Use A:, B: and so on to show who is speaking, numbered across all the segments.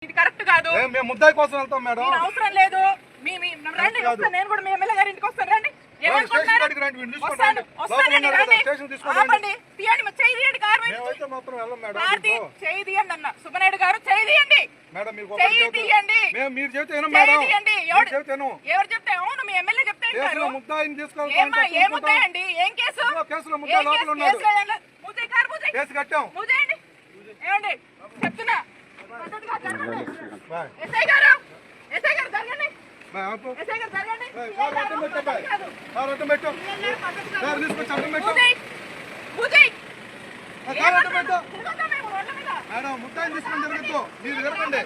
A: ఇది కరెక్ట్ కాదు.
B: మేము ముద్దాయి కోసం వెళ్తాం మేడం.
A: అవసరం లేదు. రండి, నేను కూడా మీ ఎమ్మెల్యే గారి ఇంటికి వస్తాను. రండి, సుబ్బనాయుడు గారు చేయండి. ఎవరు చెప్తే అవును మీ ఎమ్మెల్యే చెప్తే ఏముంటాయండి? ఏం కేసు? ఏమండి చెప్తున్నా, ఎస్ఐ గారు జరగండి.
B: మేడం ముద్దాయిని తీసుకొని తిరగద్దు, మీరు తిరగండి.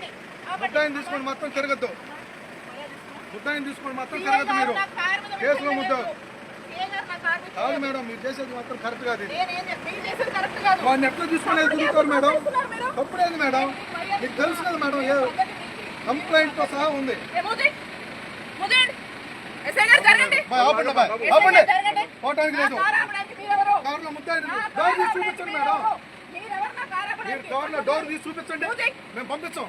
B: ముద్దాయిని తీసుకొని మొత్తం తిరగద్దు, ముద్దాయిని తీసుకొని మొత్తం తిరగద్దు. మీరు కేసులో ముద్ద కాదు మేడం, మీరు చేసేది మాత్రం కరెక్ట్ కాదు. వాడిని ఎట్లా తీసుకునేది తిరుగుతారు మేడం? తప్పుడేది మేడం, మీకు తెలుసు కదా మేడం. కంప్లైంట్ తో సహా ఉంది. పోవటానికి లేదు. కార్లో ముద్దాయి డోర్ తీసి చూపించండి మేడం. మీరు కార్లో డోర్ తీసి చూపించండి, మేము పంపించాం.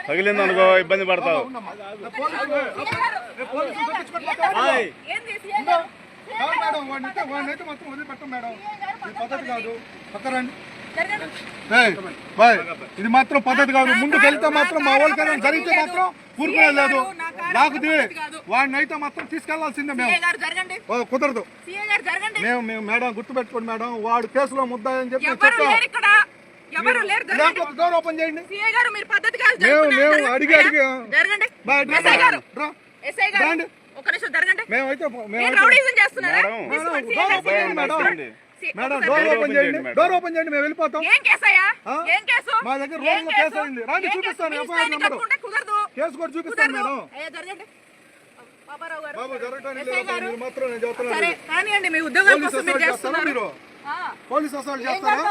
C: తగిలింది అనుకో ఇబ్బంది పడతావు.
B: మేడం వాడినైతే మొత్తం వదిలిపెట్టం మేడం, ఇది పద్ధతి కాదు. పక్కరండి, ఇది మాత్రం పద్ధతి కాదు. ముందుకు వెళ్తే మాత్రం మా వాళ్ళకైనా జరిగితే మాత్రం ఊరుకునే లేదు. లాగుది వాడిని అయితే మాత్రం తీసుకెళ్లాల్సిందే. మేము కుదరదు. మేము మేడం గుర్తుపెట్టుకోండి మేడం, వాడు కేసులో ముద్దాయని చెప్పి చెప్తాం. డోర్ ఓపెన్ చేయండి. మేము అడిగి మేమైతే మేడం డోర్ ఓపెన్ చేయండి, డోర్ ఓపెన్ చేయండి, మేము వెళ్ళిపోతాం. మా దగ్గర రోజులో కేసు అయింది, రాండి చూపిస్తాను. ఎఫ్ఐఆర్ నెంబర్ కేసు కూడా చూపిస్తాను మేడం. బాబు జరగటానికి మీరు మాత్రం నేను చెప్తున్నాను. మీరు పోలీస్ అసలు చేస్తారా?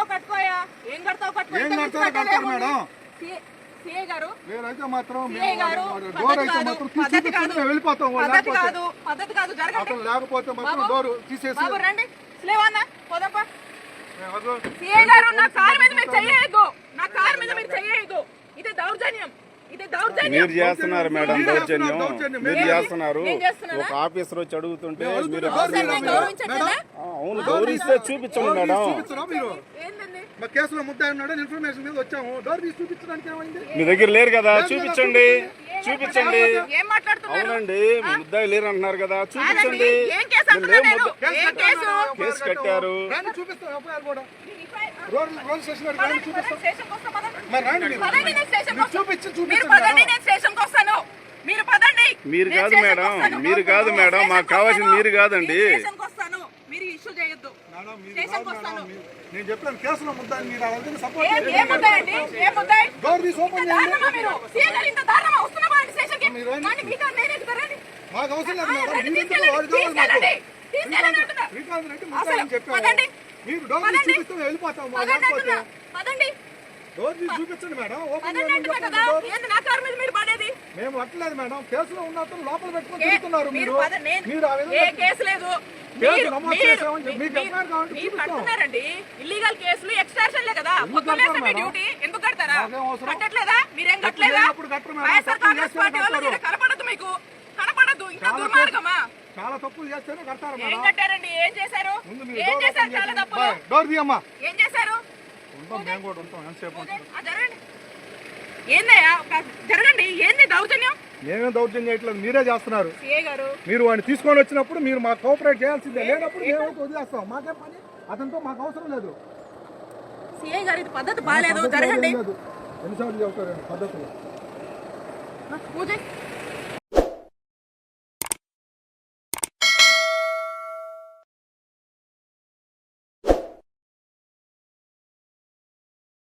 B: ఏం కడతారు మేడం? మీరైతే మాత్రం డోర్ అయితే మాత్రం చూపిస్తాను, మేము వెళ్ళిపోతాం. అతను లేకపోతే మాత్రం డోర్ తీసేసి
C: మీరు చేస్తున్నారు మేడం దౌర్జన్యం, మీరు చేస్తున్నారు. ఒక ఆఫీసర్ వచ్చి అడుగుతుంటే మీరు అవును గౌరవిస్తే చూపించండి మేడం.
B: కేసులో ముద్దాయి ఉన్నాడని ఇన్ఫర్మేషన్ మీద వచ్చాము. డోర్ తీసి చూపించడానికి ఏమైంది?
C: మీ దగ్గర లేరు కదా, చూపించండి. అవునండి, ముద్దాయి లేరు అంటున్నారు కదా, చూపించండి. కేసు కట్టారు. మీరు కాదు మేడం, మీరు కాదు మేడం, మాకు కావాల్సింది మీరు కాదండి.
B: నేను చెప్పాను కేసులో ముద్దాయి, మీరు సపోర్ట్ డోర్ తీసి ఓపెన్ చేయండి. మాకు అవసరం లేదు మేడం, చెప్పాను. మీరు డోర్ తీసి చూపిస్తే వెళ్ళిపోతాం. డోర్ తీసి చూపించండి మేడం, ఓపెన్ మేము అట్లేదు మేడం. కేసులో ఉన్న లోపల పెట్టుకొని తిరుగుతున్నారు మీరు.
A: ఇల్లీగల్ కేసులు ఎక్స్ట్రాషన్లే కదా, డ్యూటీ ఎందుకు కడతారా? కట్టట్లేదా? మీరేం కట్టలేదా? కనపడదు, మీకు కనపడదు. ఇంకా దుర్మార్గమా?
B: చాలా తప్పులు చేస్తేనే కడతారు.
A: ఏం కట్టారండి? ఏం చేశారు? ఏం చేశారు? చాలా తప్పులు.
B: డోర్ తీయమ్మా.
A: ఏం చేశారు?
B: మేము కూడా ఉంటాం. ఎంతసేపు
A: జరగండి. ఏందయ్యా జరగండి. ఏంది దౌర్జన్యం?
B: మేమేం దౌర్జన్యం చేయట్లేదు, మీరే చేస్తున్నారు. మీరు వాడిని తీసుకొని వచ్చినప్పుడు మీరు మాకు కోఆపరేట్ చేయాల్సిందే, లేనప్పుడు మేమైతే వదిలేస్తాం. మాకేం పని, అతనితో మాకు అవసరం లేదు.
A: సిఐ గారు ఇది పద్ధతి బాగాలేదు, జరగండి.
B: ఎన్నిసార్లు చెబుతారండి పద్ధతులు?